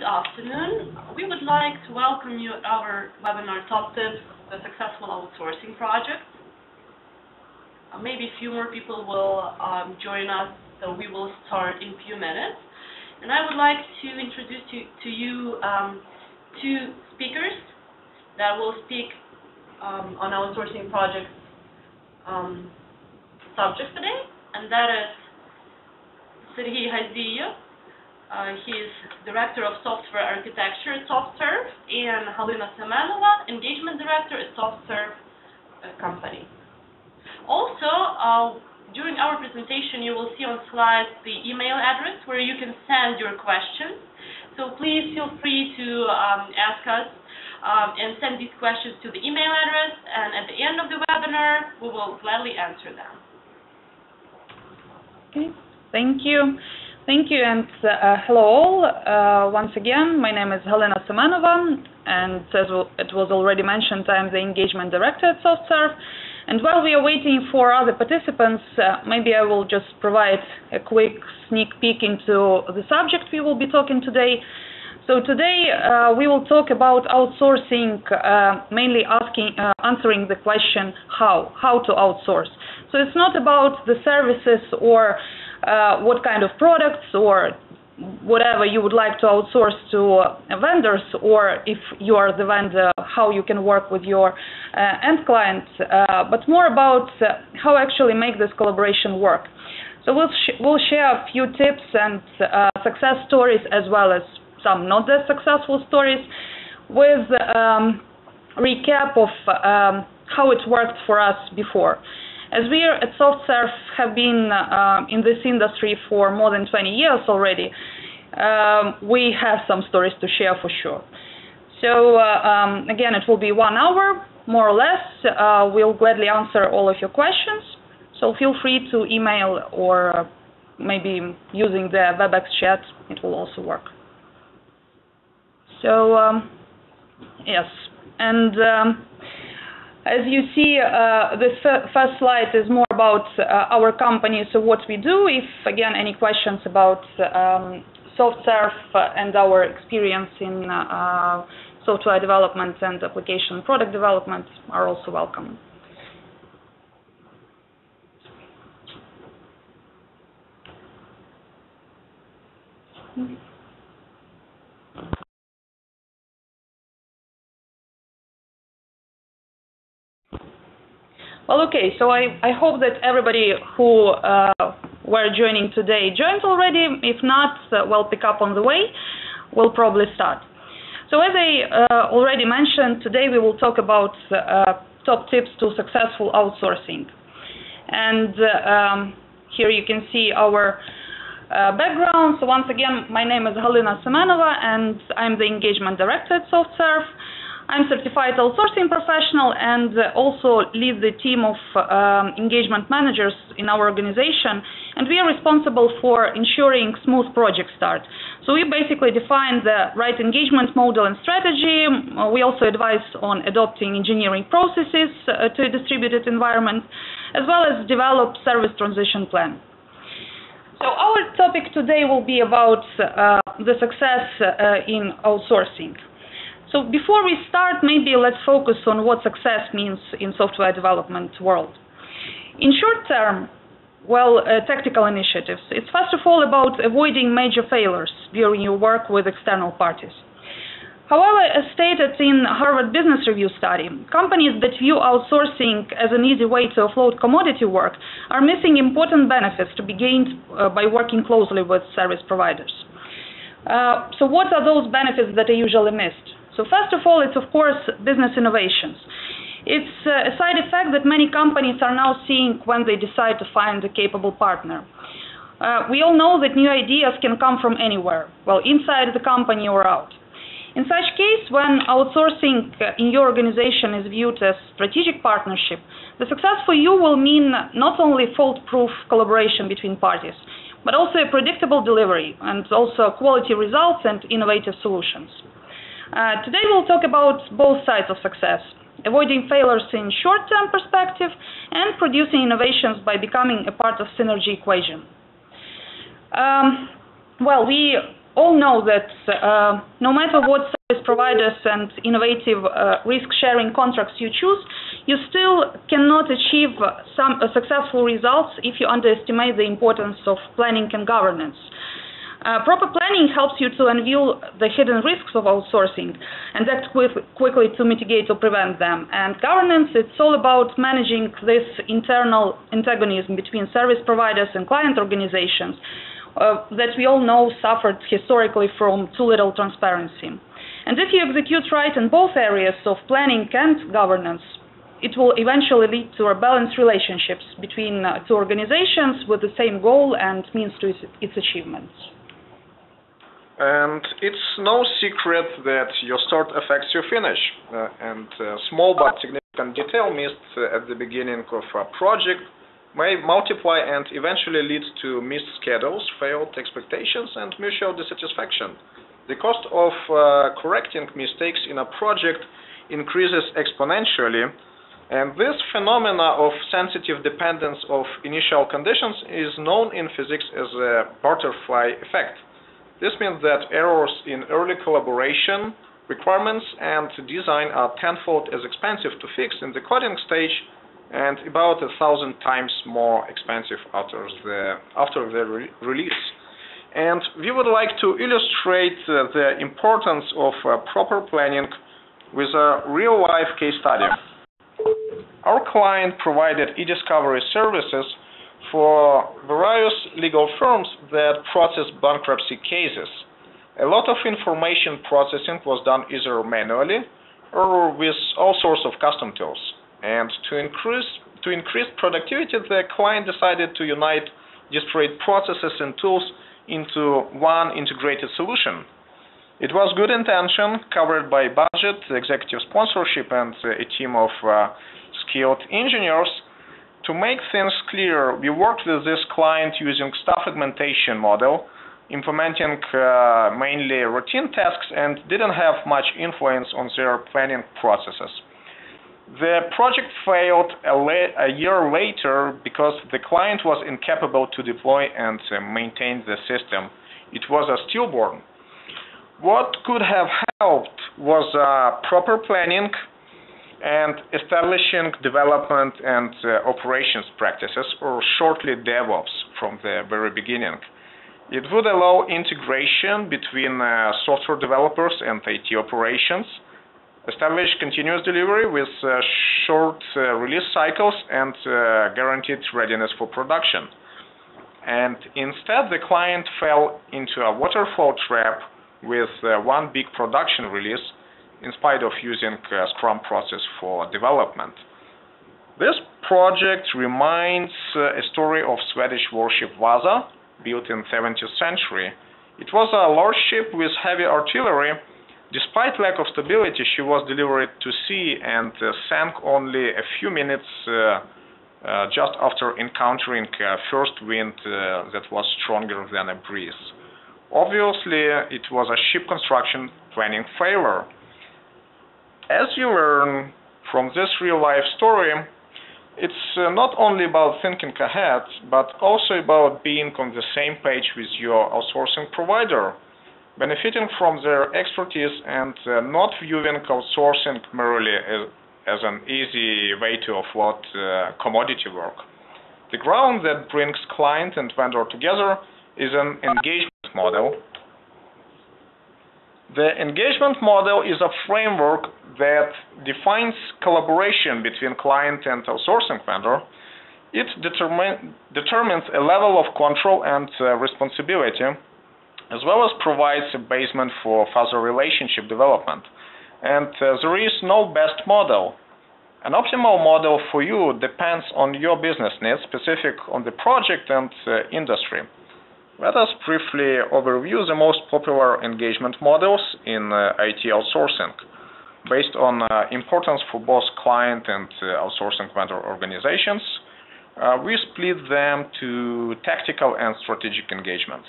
afternoon. We would like to welcome you at our webinar, Top Tips for Successful Outsourcing Projects. Maybe a few more people will join us, so we will start in a few minutes. And I would like to introduce to you two speakers that will speak on outsourcing projects subject today, and that is Serhiy Haziyev. He is Director of Software Architecture at SoftServe, and Halyna Semenova, Engagement Director at SoftServe company. Also, during our presentation, you will see on slides the email address where you can send your questions. So please feel free to ask us and send these questions to the email address, and at the end of the webinar, we will gladly answer them. Okay, thank you. Thank you, and hello all. Once again, my name is Halyna Semenova, and as it was already mentioned, I'm the Engagement Director at SoftServe. And while we are waiting for other participants, maybe I will just provide a quick sneak peek into the subject we will be talking today. So today we will talk about outsourcing, mainly answering the question how to outsource. So it's not about the services or what kind of products or whatever you would like to outsource to vendors, or if you are the vendor, how you can work with your end clients, but more about how actually make this collaboration work. So we'll share a few tips and success stories, as well as some not that successful stories, with recap of how it worked for us before. As we at SoftServe have been in this industry for more than 20 years already, we have some stories to share for sure. So again, it will be 1 hour, more or less. We'll gladly answer all of your questions. So feel free to email, or maybe using the WebEx chat, it will also work. So yes, and as you see, this first slide is more about our company, so what we do. If, again, any questions about SoftServe and our experience in software development and application product development, are also welcome. Well, okay, so I hope that everybody who were joining today joined already. If not, we'll pick up on the way. We'll probably start. So as I already mentioned, today we will talk about top tips to successful outsourcing. And here you can see our background. So once again, my name is Halyna Semenova, and I'm the Engagement Director at SoftServe. I'm a certified outsourcing professional and also lead the team of engagement managers in our organization, and we are responsible for ensuring smooth project start. So we basically define the right engagement model and strategy. We also advise on adopting engineering processes to a distributed environment, as well as develop service transition plan. So our topic today will be about the success in outsourcing. So before we start, maybe let's focus on what success means in software development world. In short term, well, tactical initiatives. It's first of all about avoiding major failures during your work with external parties. However, as stated in Harvard Business Review study, companies that view outsourcing as an easy way to offload commodity work are missing important benefits to be gained by working closely with service providers. So what are those benefits that are usually missed? So first of all, it's of course business innovations. It's a side effect that many companies are now seeing when they decide to find a capable partner. We all know that new ideas can come from anywhere, well, inside the company or out. In such case, when outsourcing in your organization is viewed as strategic partnership, the success for you will mean not only fault-proof collaboration between parties, but also a predictable delivery and also quality results and innovative solutions. Today we'll talk about both sides of success, avoiding failures in short-term perspective and producing innovations by becoming a part of synergy equation. Well, we all know that no matter what service providers and innovative risk-sharing contracts you choose, you still cannot achieve some successful results if you underestimate the importance of planning and governance. Proper planning helps you to unveil the hidden risks of outsourcing and act quickly to mitigate or prevent them. And governance, it's all about managing this internal antagonism between service providers and client organizations that we all know suffered historically from too little transparency. And if you execute right in both areas of planning and governance, it will eventually lead to a balanced relationships between two organizations with the same goal and means to its achievements. And it's no secret that your start affects your finish. And small but significant detail missed at the beginning of a project may multiply and eventually lead to missed schedules, failed expectations, and mutual dissatisfaction. The cost of correcting mistakes in a project increases exponentially, and this phenomena of sensitive dependence of initial conditions is known in physics as a butterfly effect. This means that errors in early collaboration, requirements, and design are tenfold as expensive to fix in the coding stage and about 1,000 times more expensive after the release. And we would like to illustrate the importance of proper planning with a real-life case study. Our client provided e-discovery services for various legal firms that process bankruptcy cases. A lot of information processing was done either manually or with all sorts of custom tools. And to increase productivity, the client decided to unite disparate processes and tools into one integrated solution. It was good intention, covered by budget, executive sponsorship, and a team of skilled engineers. To make things clear, we worked with this client using staff augmentation model, implementing mainly routine tasks, and didn't have much influence on their planning processes. The project failed a year later because the client was incapable to deploy and maintain the system. It was a stillborn. What could have helped was proper planning and establishing development and operations practices, or shortly DevOps, from the very beginning. It would allow integration between software developers and IT operations, establish continuous delivery with short release cycles and guaranteed readiness for production. And instead, the client fell into a waterfall trap with one big production release, in spite of using a Scrum process for development. This project reminds a story of Swedish warship Vasa, built in 17th century. It was a large ship with heavy artillery. Despite lack of stability, she was delivered to sea and sank only a few minutes just after encountering a first wind that was stronger than a breeze. Obviously, it was a ship construction planning failure. As you learn from this real-life story, it's not only about thinking ahead, but also about being on the same page with your outsourcing provider, benefiting from their expertise and not viewing outsourcing merely as an easy way to offload commodity work. The ground that brings client and vendor together is an engagement model. The engagement model is a framework that defines collaboration between client and outsourcing vendor. It determines a level of control and responsibility, as well as provides a basement for further relationship development. And there is no best model. An optimal model for you depends on your business needs, specific on the project and industry. Let us briefly overview the most popular engagement models in IT outsourcing. Based on importance for both client and outsourcing vendor organizations, we split them to tactical and strategic engagements.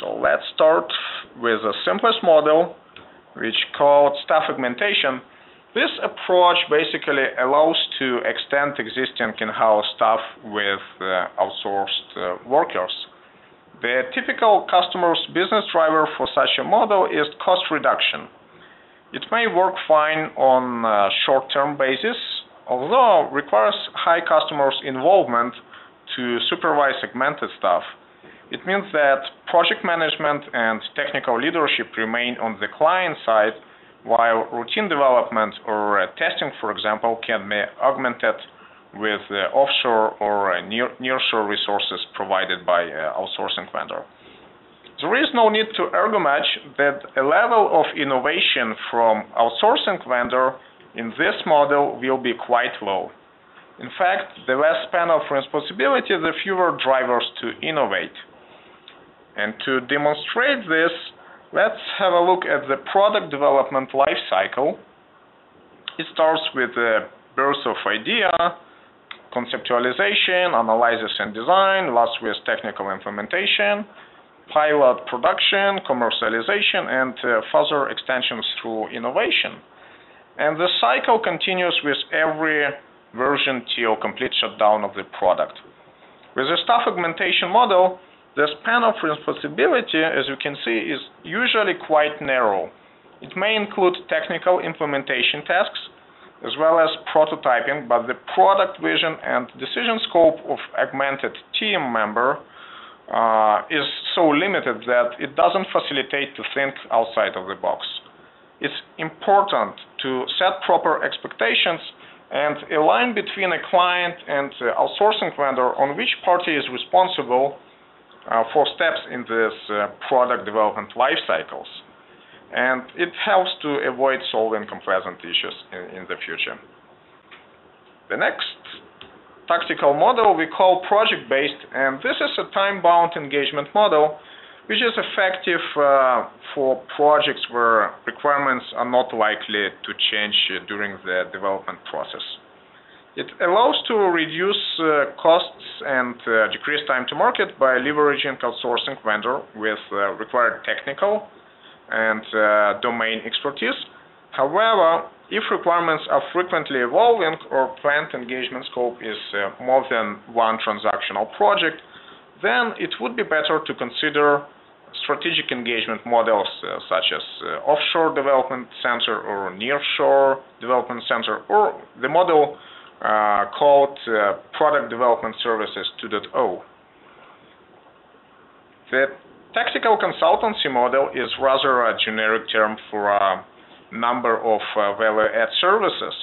So let's start with the simplest model, which called staff augmentation. This approach basically allows to extend existing in-house staff with outsourced workers. The typical customer's business driver for such a model is cost reduction. It may work fine on a short-term basis, although requires high customers' involvement to supervise segmented staff. It means that project management and technical leadership remain on the client side, while routine development or testing, for example, can be augmented with offshore or nearshore resources provided by outsourcing vendor. There is no need to argue much that a level of innovation from outsourcing vendor in this model will be quite low. In fact, the less span of responsibility, the fewer drivers to innovate. And to demonstrate this, let's have a look at the product development life cycle. It starts with the birth of idea, conceptualization, analysis and design, last with technical implementation, pilot production, commercialization, and further extensions through innovation. And the cycle continues with every version till complete shutdown of the product. With the staff augmentation model, the span of responsibility, as you can see, is usually quite narrow. It may include technical implementation tasks, as well as prototyping, but the product vision and decision scope of augmented team member is so limited that it doesn't facilitate to think outside of the box. It's important to set proper expectations and align between a client and outsourcing vendor on which party is responsible for steps in this product development life cycles. And it helps to avoid solving unpleasant issues in the future. The next tactical model we call project-based, and this is a time-bound engagement model which is effective for projects where requirements are not likely to change during the development process. It allows to reduce costs and decrease time to market by leveraging outsourcing vendor with required technical and domain expertise. However, if requirements are frequently evolving or planned engagement scope is more than one transactional project, then it would be better to consider strategic engagement models such as offshore development center or nearshore development center, or the model called Product Development Services 2.0. The tactical consultancy model is rather a generic term for a number of value-add services.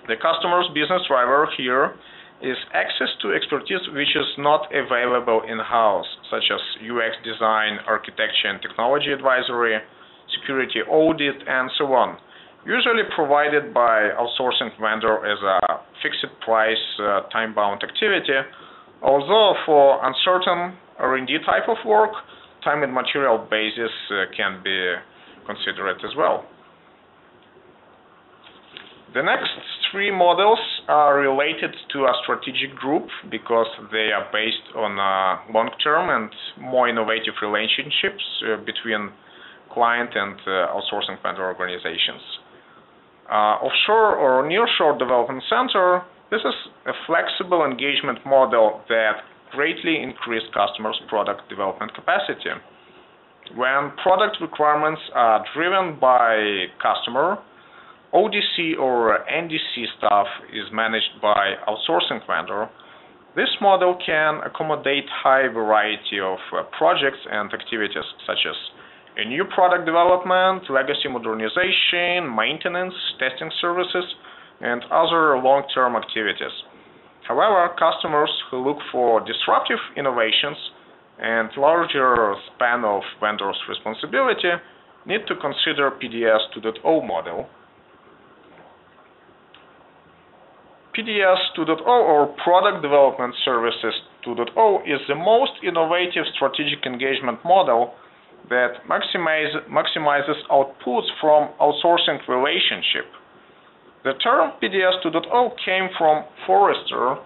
The customer's business driver here is access to expertise which is not available in-house, such as UX design, architecture and technology advisory, security audit, and so on, usually provided by outsourcing vendor as a fixed price, time-bound activity, although for uncertain R&D type of work, time and material basis can be considered as well. The next three models are related to a strategic group because they are based on long-term and more innovative relationships between client and outsourcing vendor organizations. Offshore or nearshore development center, this is a flexible engagement model that greatly increases customers' product development capacity. When product requirements are driven by customer, ODC or NDC staff is managed by outsourcing vendor. This model can accommodate high variety of projects and activities such as a new product development, legacy modernization, maintenance, testing services, and other long-term activities. However, customers who look for disruptive innovations and larger span of vendors' responsibility need to consider PDS 2.0 model. PDS 2.0 or Product Development Services 2.0 is the most innovative strategic engagement model that maximizes outputs from outsourcing relationship. The term PDS 2.0 came from Forrester,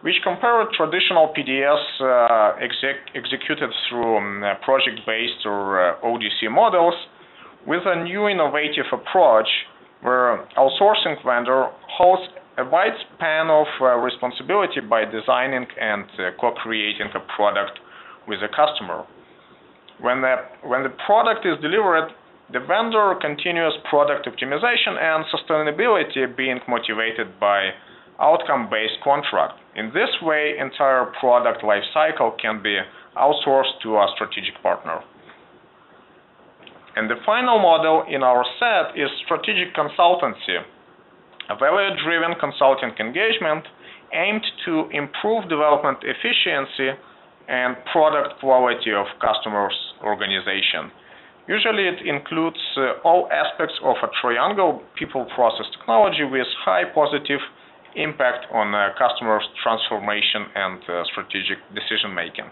which compared traditional PDS executed through project-based or ODC models with a new innovative approach where outsourcing vendor holds a wide span of responsibility by designing and co-creating a product with the customer. When the product is delivered, the vendor continues product optimization and sustainability being motivated by outcome-based contract. In this way, entire product lifecycle can be outsourced to a strategic partner. And the final model in our set is strategic consultancy, a value-driven consulting engagement aimed to improve development efficiency and product quality of customers' organization. Usually it includes all aspects of a triangle people-process technology with high positive impact on customers' transformation and strategic decision-making.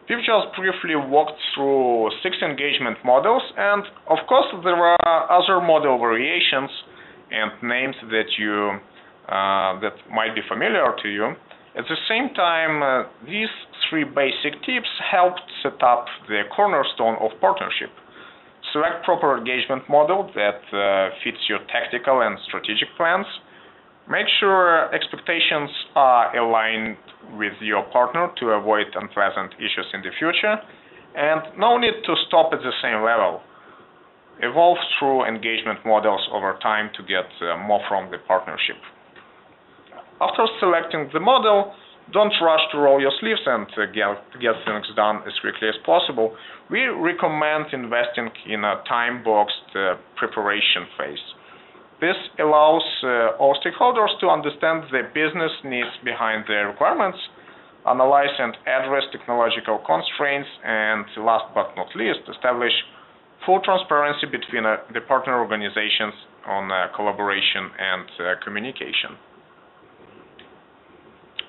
We've just briefly walked through 6 engagement models, and of course there are other model variations and names that might be familiar to you. At the same time, these 3 basic tips helped set up the cornerstone of partnership. Select proper engagement model that fits your tactical and strategic plans. Make sure expectations are aligned with your partner to avoid unpleasant issues in the future, and no need to stop at the same level. Evolve through engagement models over time to get more from the partnership. After selecting the model, don't rush to roll your sleeves and get things done as quickly as possible. We recommend investing in a time-boxed preparation phase. This allows all stakeholders to understand the business needs behind their requirements, analyze and address technological constraints, and last but not least, establish full transparency between the partner organizations on collaboration and communication.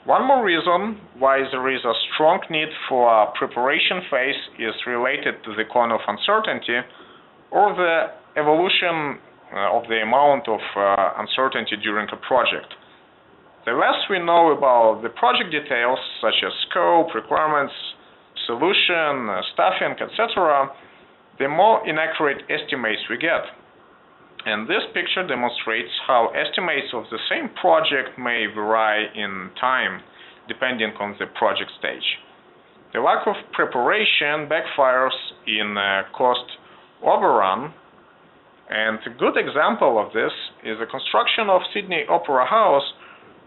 One more reason why there is a strong need for a preparation phase is related to the coin of uncertainty, or the evolution of the amount of uncertainty during a project. The less we know about the project details, such as scope, requirements, solution, staffing, etc., the more inaccurate estimates we get. And this picture demonstrates how estimates of the same project may vary in time, depending on the project stage. The lack of preparation backfires in cost overrun, and a good example of this is the construction of Sydney Opera House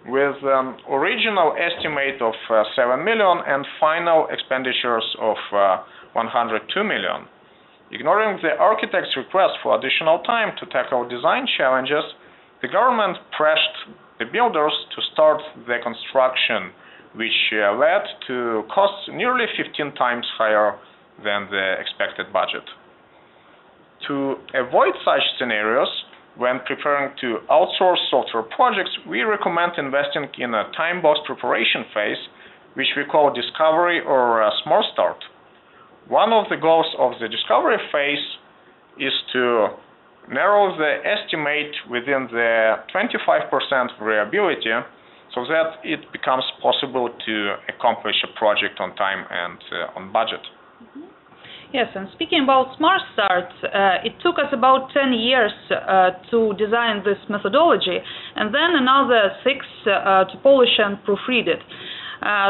with an original estimate of 7 million and final expenditures of 102 million. Ignoring the architect's request for additional time to tackle design challenges, the government pressed the builders to start the construction, which led to costs nearly 15 times higher than the expected budget. To avoid such scenarios, when preparing to outsource software projects, we recommend investing in a time-boxed preparation phase, which we call discovery or a smart start. One of the goals of the discovery phase is to narrow the estimate within the 25% variability so that it becomes possible to accomplish a project on time and on budget. Mm-hmm. Yes, and speaking about Smart Start, it took us about 10 years to design this methodology, and then another 6 to polish and proofread it.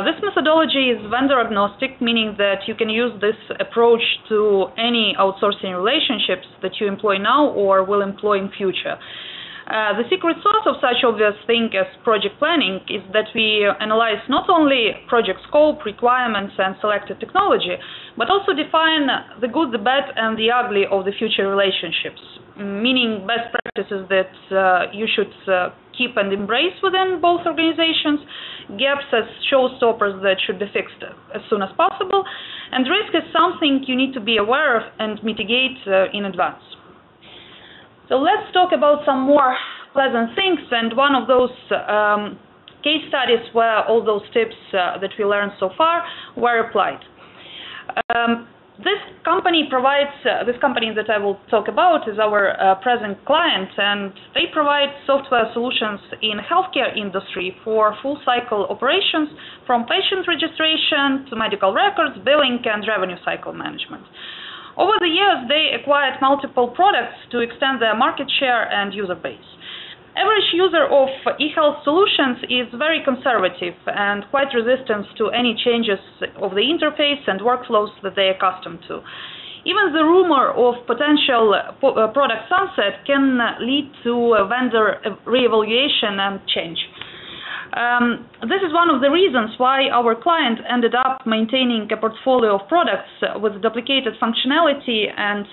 This methodology is vendor agnostic, meaning that you can use this approach to any outsourcing relationships that you employ now or will employ in future. The secret sauce of such obvious thing as project planning is that we analyze not only project scope, requirements, and selected technology, but also define the good, the bad, and the ugly of the future relationships, meaning best practices that you should keep and embrace within both organizations, gaps as showstoppers that should be fixed as soon as possible, and risk is something you need to be aware of and mitigate in advance. So let's talk about some more pleasant things, and one of those case studies where all those tips that we learned so far were applied. This company that I will talk about is our present client, and they provide software solutions in healthcare industry for full cycle operations, from patient registration to medical records, billing, and revenue cycle management. Over the years, they acquired multiple products to extend their market share and user base. Average user of e-health solutions is very conservative and quite resistant to any changes of the interface and workflows that they are accustomed to. Even the rumor of potential product sunset can lead to a vendor re-evaluation and change. This is one of the reasons why our client ended up maintaining a portfolio of products with duplicated functionality and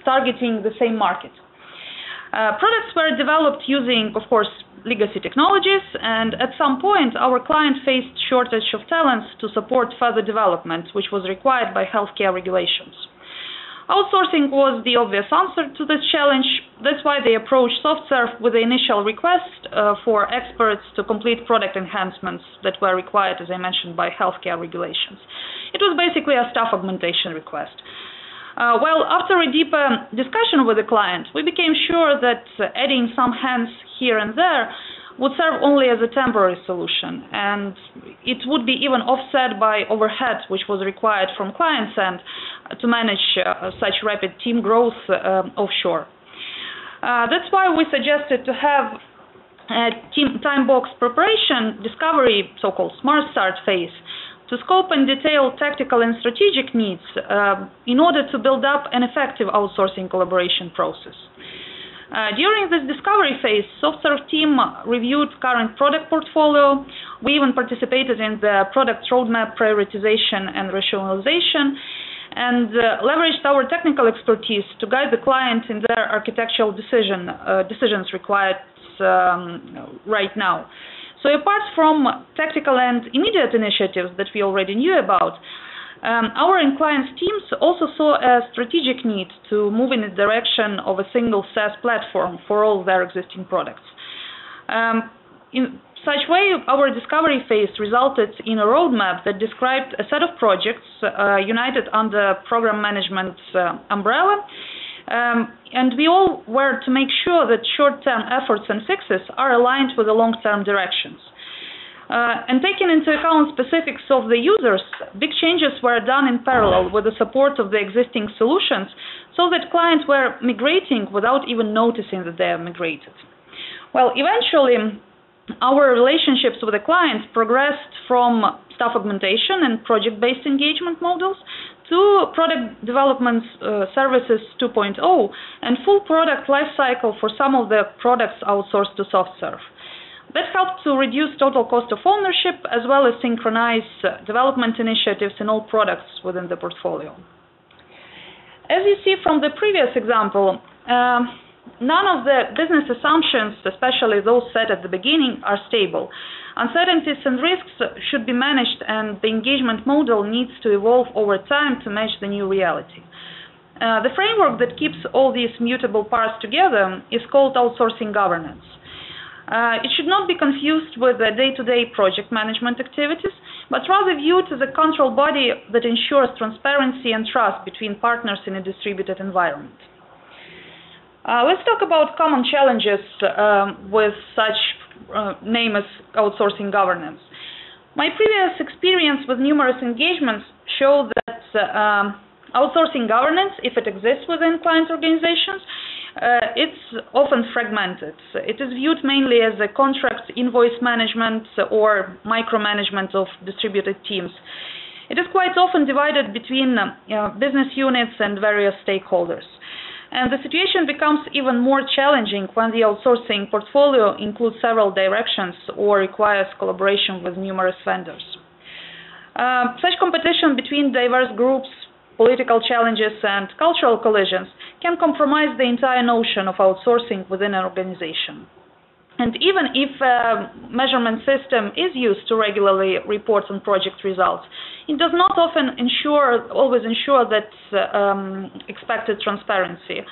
targeting the same market. Products were developed using, of course, legacy technologies, and at some point our client faced shortage of talents to support further development, which was required by healthcare regulations. Outsourcing was the obvious answer to this challenge. That's why they approached SoftServe with the initial request for experts to complete product enhancements that were required, as I mentioned, by healthcare regulations. It was basically a staff augmentation request. Well, after a deeper discussion with the client, we became sure that adding some hands here and there would serve only as a temporary solution, and it would be even offset by overhead, which was required from clients and to manage such rapid team growth offshore. That's why we suggested to have a time box preparation, discovery, so-called smart start phase, to scope and detail tactical and strategic needs in order to build up an effective outsourcing collaboration process. During this discovery phase, SoftServe team reviewed current product portfolio. We even participated in the product roadmap prioritization and rationalization, and leveraged our technical expertise to guide the client in their architectural decisions required right now. So apart from tactical and immediate initiatives that we already knew about, our and clients' teams also saw a strategic need to move in the direction of a single SaaS platform for all their existing products. In such way, our discovery phase resulted in a roadmap that described a set of projects united under program management umbrella, and we all were to make sure that short-term efforts and fixes are aligned with the long-term directions. And taking into account specifics of the users, big changes were done in parallel with the support of the existing solutions so that clients were migrating without even noticing that they are migrated. Well, eventually, our relationships with the clients progressed from staff augmentation and project-based engagement models to product development services 2.0 and full product lifecycle for some of the products outsourced to SoftServe. That helped to reduce total cost of ownership as well as synchronize development initiatives in all products within the portfolio. As you see from the previous example, none of the business assumptions, especially those set at the beginning, are stable. Uncertainties and risks should be managed, and the engagement model needs to evolve over time to match the new reality. The framework that keeps all these mutable parts together is called outsourcing governance. It should not be confused with the day-to-day project management activities, but rather viewed as a control body that ensures transparency and trust between partners in a distributed environment. Let's talk about common challenges with such name as outsourcing governance. My previous experience with numerous engagements show that outsourcing governance, if it exists within client organizations, it's often fragmented. It is viewed mainly as a contract invoice management or micromanagement of distributed teams. It is quite often divided between business units and various stakeholders. And the situation becomes even more challenging when the outsourcing portfolio includes several directions or requires collaboration with numerous vendors. Such competition between diverse groups, political challenges, and cultural collisions can compromise the entire notion of outsourcing within an organization. And even if a measurement system is used to regularly report on project results, it does not always ensure that expected transparency.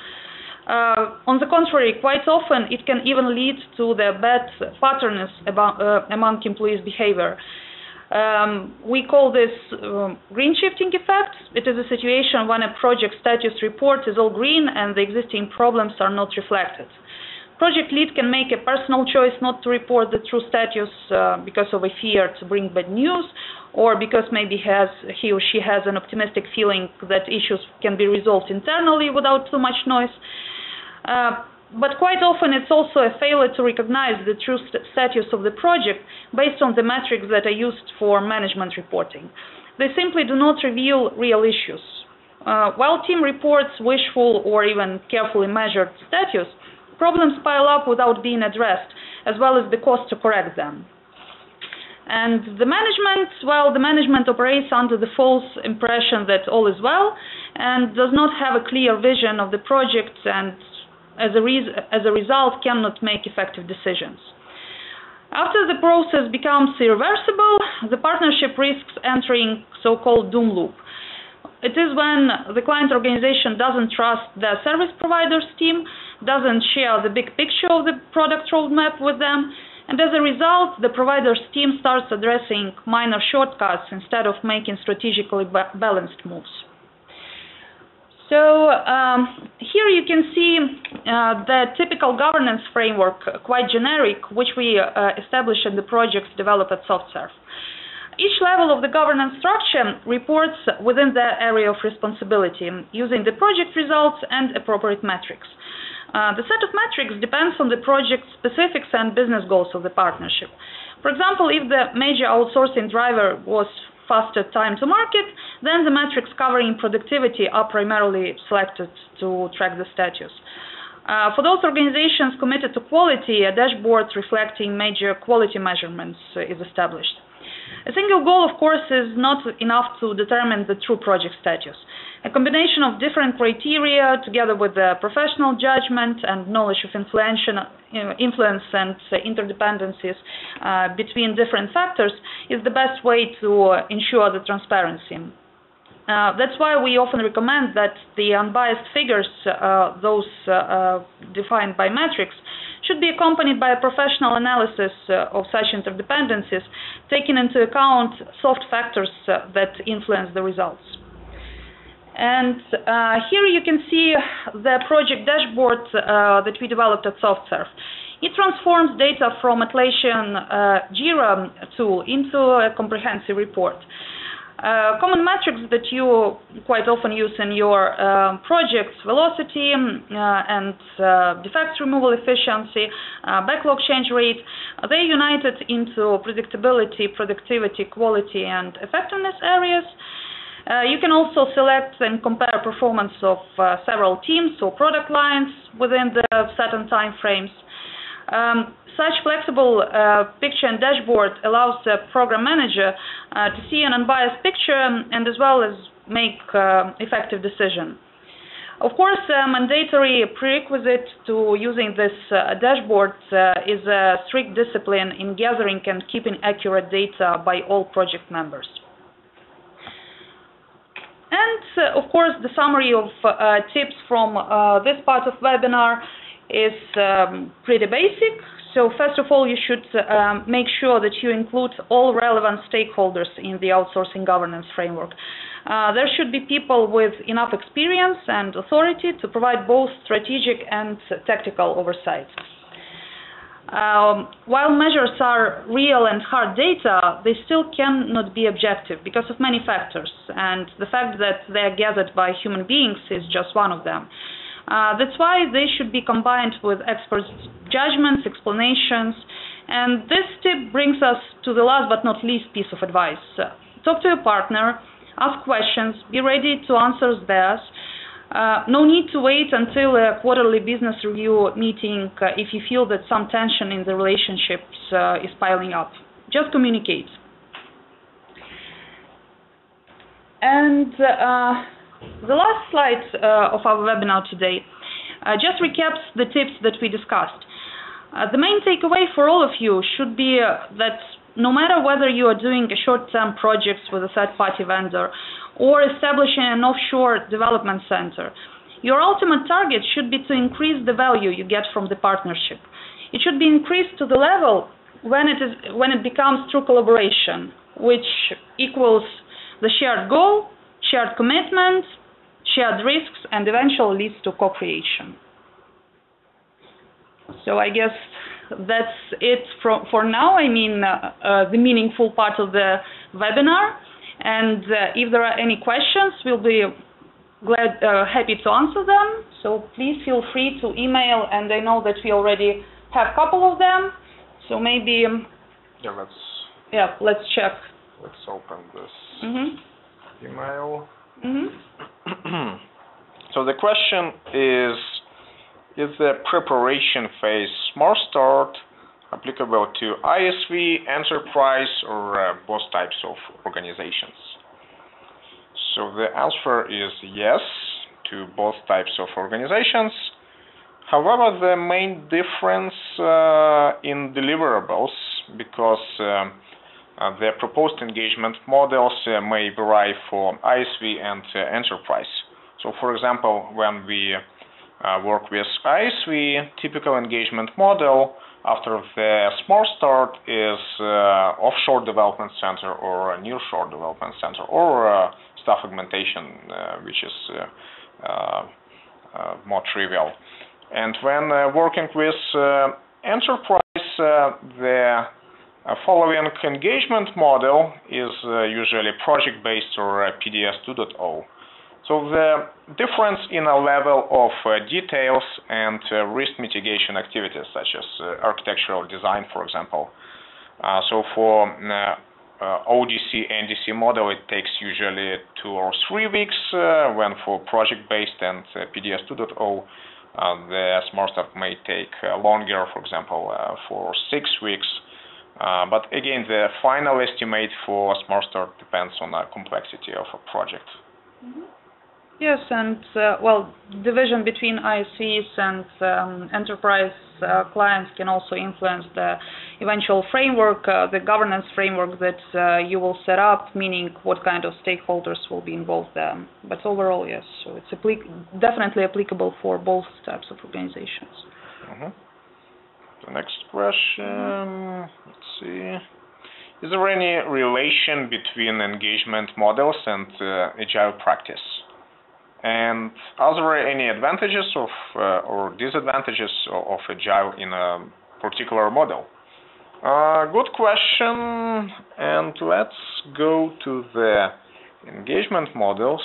On the contrary, quite often it can even lead to the bad patterns among employees' behavior. We call this green shifting effect. It is a situation when a project status report is all green and the existing problems are not reflected. Project lead can make a personal choice not to report the true status because of a fear to bring bad news, or because maybe he or she has an optimistic feeling that issues can be resolved internally without too much noise. But quite often it's also a failure to recognize the true status of the project based on the metrics that are used for management reporting. They simply do not reveal real issues. While team reports wishful or even carefully measured status, problems pile up without being addressed, as well as the cost to correct them. And the management, well, the management operates under the false impression that all is well and does not have a clear vision of the project, and as a result cannot make effective decisions. After the process becomes irreversible, the partnership risks entering so-called doom loop. It is when the client organization doesn't trust the service provider's team, doesn't share the big picture of the product roadmap with them, and as a result, the provider's team starts addressing minor shortcuts instead of making strategically balanced moves. So here you can see the typical governance framework, quite generic, which we established in the projects developed at SoftServe. Each level of the governance structure reports within their area of responsibility, using the project results and appropriate metrics. The set of metrics depends on the project specifics and business goals of the partnership. For example, if the major outsourcing driver was faster time to market, then the metrics covering productivity are primarily selected to track the status. For those organizations committed to quality, a dashboard reflecting major quality measurements is established. A single goal, of course, is not enough to determine the true project status. A combination of different criteria, together with the professional judgment and knowledge of influence and interdependencies between different factors, is the best way to ensure the transparency. That's why we often recommend that the unbiased figures, those defined by metrics, should be accompanied by a professional analysis of such interdependencies, taking into account soft factors that influence the results. And here you can see the project dashboard that we developed at SoftServe. It transforms data from Atlassian Jira tool into a comprehensive report. Common metrics that you quite often use in your projects: velocity and defects removal efficiency, backlog change rate, they're united into predictability, productivity, quality, and effectiveness areas. You can also select and compare performance of several teams or product lines within the certain time frames. Such flexible picture and dashboard allows the program manager to see an unbiased picture and as well as make effective decision. Of course, a mandatory prerequisite to using this dashboard is a strict discipline in gathering and keeping accurate data by all project members. And of course, the summary of tips from this part of webinar is pretty basic. So first of all, you should make sure that you include all relevant stakeholders in the outsourcing governance framework. There should be people with enough experience and authority to provide both strategic and tactical oversight. While measures are real and hard data, they still cannot be objective because of many factors, and the fact that they are gathered by human beings is just one of them. That's why they should be combined with experts' judgments, explanations, and this tip brings us to the last but not least piece of advice. Talk to your partner, ask questions, be ready to answer theirs. No need to wait until a quarterly business review meeting if you feel that some tension in the relationships is piling up. Just communicate. And the last slide of our webinar today just recaps the tips that we discussed. The main takeaway for all of you should be that no matter whether you are doing a short-term projects with a third-party vendor or establishing an offshore development center, your ultimate target should be to increase the value you get from the partnership. It should be increased to the level when it becomes true collaboration, which equals the shared goal, shared commitment, shared risks, and eventually leads to co-creation. So I guess that's it for now. I mean, the meaningful part of the webinar. And if there are any questions, we'll be happy to answer them. So please feel free to email, and I know that we already have a couple of them. So maybe let's check. Let's open this email. So the question is the preparation phase Smart Start applicable to ISV, enterprise, or both types of organizations? So the answer is yes to both types of organizations. However, the main difference in deliverables, because the proposed engagement models may vary for ISV and enterprise. So, for example, when we work with ISV, typical engagement model after the Smart Start is offshore development center or a nearshore development center or staff augmentation, which is more trivial. And when working with enterprise, the following engagement model is usually project-based or PDS 2.0. So the difference in a level of details and risk mitigation activities, such as architectural design, for example. So for ODC, NDC model, it takes usually 2 or 3 weeks, when for project-based and PDS 2.0, the Smart Start may take longer, for example, for 6 weeks. But again, the final estimate for Smart Start depends on the complexity of a project. Yes, and division between ISVs and enterprise clients can also influence the eventual framework, the governance framework that you will set up, meaning what kind of stakeholders will be involved there. But overall, yes, so it's definitely applicable for both types of organizations. The next question, let's see. Is there any relation between engagement models and agile practice? And are there any advantages or disadvantages of agile in a particular model? Good question, and let's go to the engagement models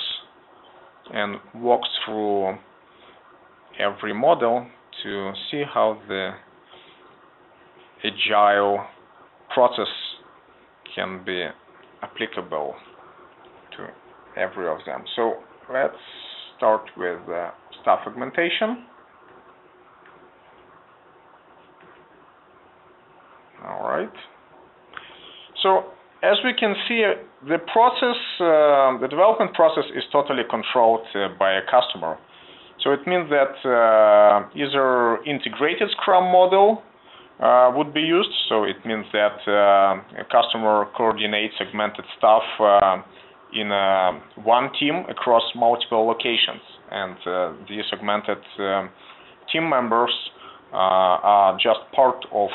and walk through every model to see how the agile process can be applicable to every of them. So let's start with staff augmentation. All right. So as we can see, the process, the development process is totally controlled by a customer. So it means that either integrated Scrum model would be used. So it means that a customer coordinates segmented staff in one team across multiple locations, and these segmented team members are just part of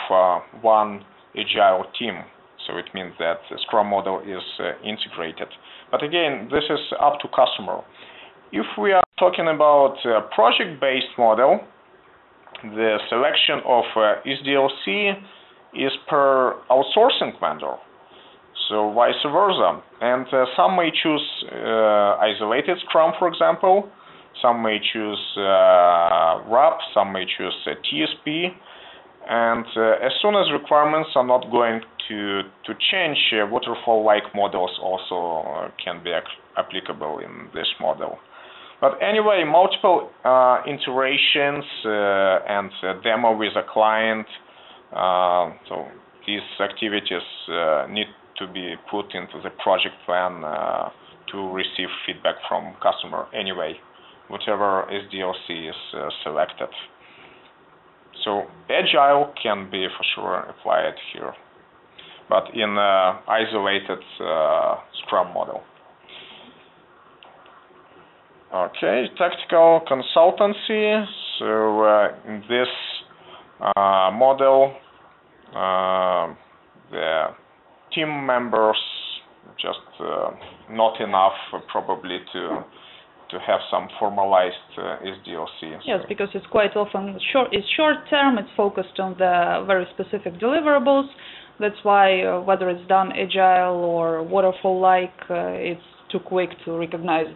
one agile team. So it means that the Scrum model is integrated. But again, this is up to customer. If we are talking about a project-based model, the selection of SDLC is per outsourcing vendor, so vice versa. And some may choose isolated Scrum, for example. Some may choose RAP, some may choose TSP. And as soon as requirements are not going to change, waterfall-like models also can be applicable in this model. But anyway, multiple iterations and demo with a client, so these activities need to be put into the project plan to receive feedback from customer anyway, whatever SDLC is selected. So Agile can be for sure applied here, but in isolated Scrum model. Okay, tactical consultancy. So in this model, the team members just not enough probably to have some formalized SDLC. Yes, because it's quite often short term. It's focused on the very specific deliverables. That's why whether it's done agile or waterfall-like, it's too quick to recognize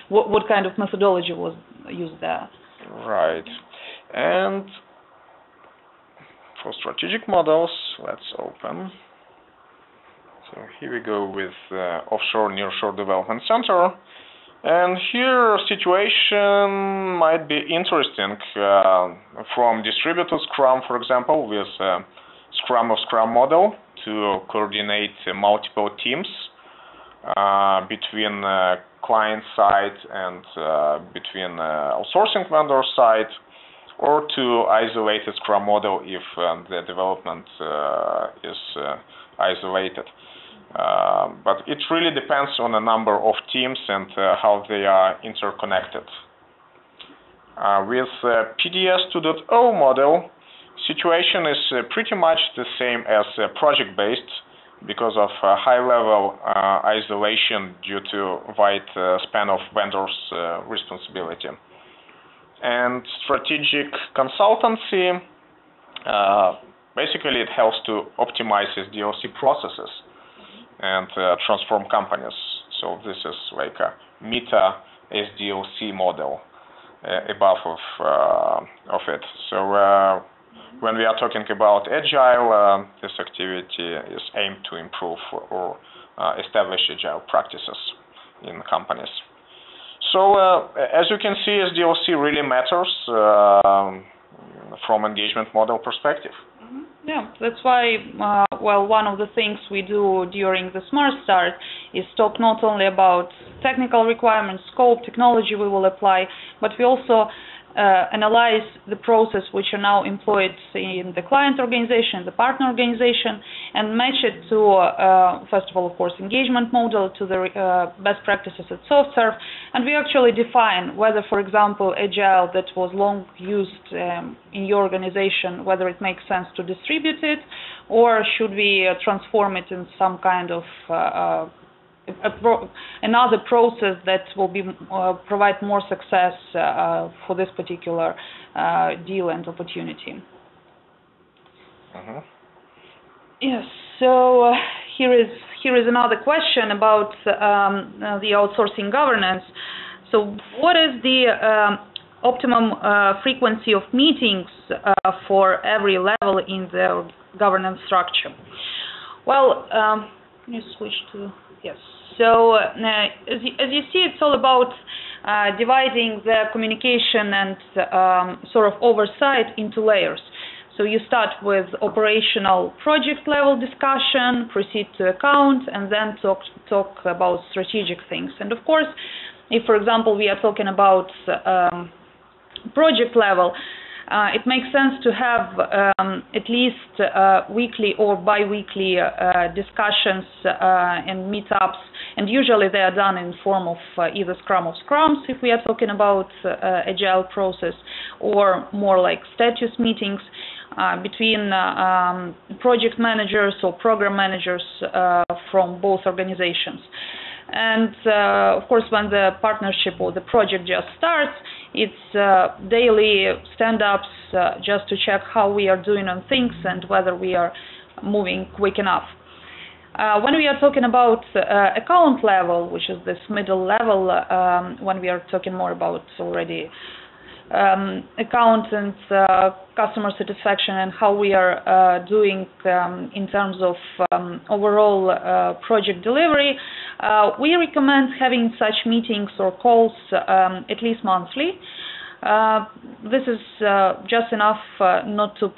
what kind of methodology was used there. Right. And for strategic models, let's open. So here we go with offshore nearshore development center. And here situation might be interesting from distributed Scrum, for example, with Scrum of Scrum model to coordinate multiple teams between client side and between outsourcing vendor side, or to isolate a Scrum model if the development is isolated. But it really depends on a number of teams and how they are interconnected. With PDS 2.0 model, situation is pretty much the same as project-based because of high-level isolation due to wide span of vendors' responsibility. And strategic consultancy, basically it helps to optimize SDLC processes and transform companies. So this is like a meta SDLC model above of it. So when we are talking about agile, this activity is aimed to improve or establish agile practices in companies. So as you can see, SDLC really matters from engagement model perspective. Yeah, that's why, well, one of the things we do during the Smart Start is talk not only about technical requirements, scope, technology we will apply, but we also analyze the process which are now employed in the client organization, the partner organization, and match it to, first of all, of course, engagement model, to the best practices at SoftServe, and we actually define whether, for example, Agile that was long used in your organization, whether it makes sense to distribute it, or should we transform it in some kind of another process that will be provide more success for this particular deal and opportunity. Yes. So here is another question about the outsourcing governance. So what is the optimum frequency of meetings for every level in the governance structure? Well, let me switch to yes. So as you see, it's all about dividing the communication and sort of oversight into layers. So you start with operational project level discussion, proceed to account, and then talk about strategic things. And of course, if, for example, we are talking about project level, it makes sense to have at least weekly or bi-weekly discussions and meetups, and usually they are done in form of either Scrum of Scrums, if we are talking about Agile process, or more like status meetings between project managers or program managers from both organizations. And of course, when the partnership or the project just starts, it's daily stand-ups just to check how we are doing on things and whether we are moving quick enough. When we are talking about account level, which is this middle level, when we are talking more about already account and customer satisfaction and how we are doing in terms of overall project delivery, we recommend having such meetings or calls at least monthly. This is just enough not to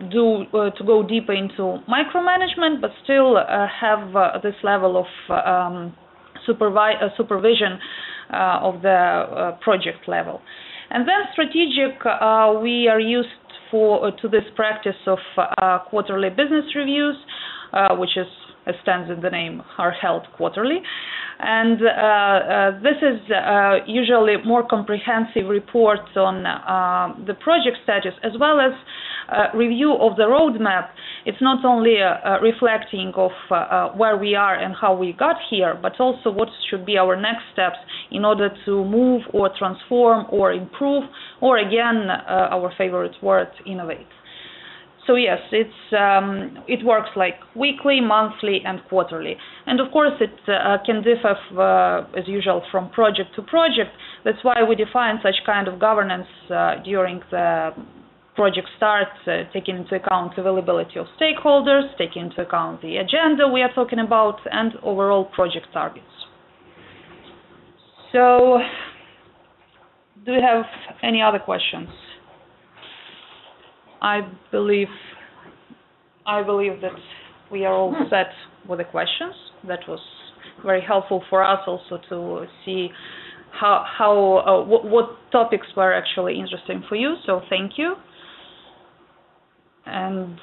go deeper into micromanagement, but still have this level of supervision of the project level. And then strategic, we are used to this practice of quarterly business reviews, which is, as stands in the name, are held quarterly. And this is usually more comprehensive reports on the project status, as well as review of the roadmap. It's not only reflecting of where we are and how we got here, but also what should be our next steps in order to move or transform or improve, or again, our favorite word, innovate. So yes, it works like weekly, monthly, and quarterly. And of course, it can differ, as usual, from project to project. That's why we define such kind of governance during the project start, taking into account availability of stakeholders, taking into account the agenda we are talking about, and overall project targets. So, do you have any other questions? I believe that we are all set with the questions. That was very helpful for us also to see what topics were actually interesting for you. So thank you. And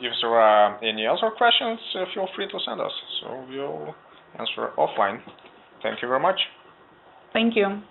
if there are any other questions, feel free to send us. So we'll answer offline. Thank you very much. Thank you.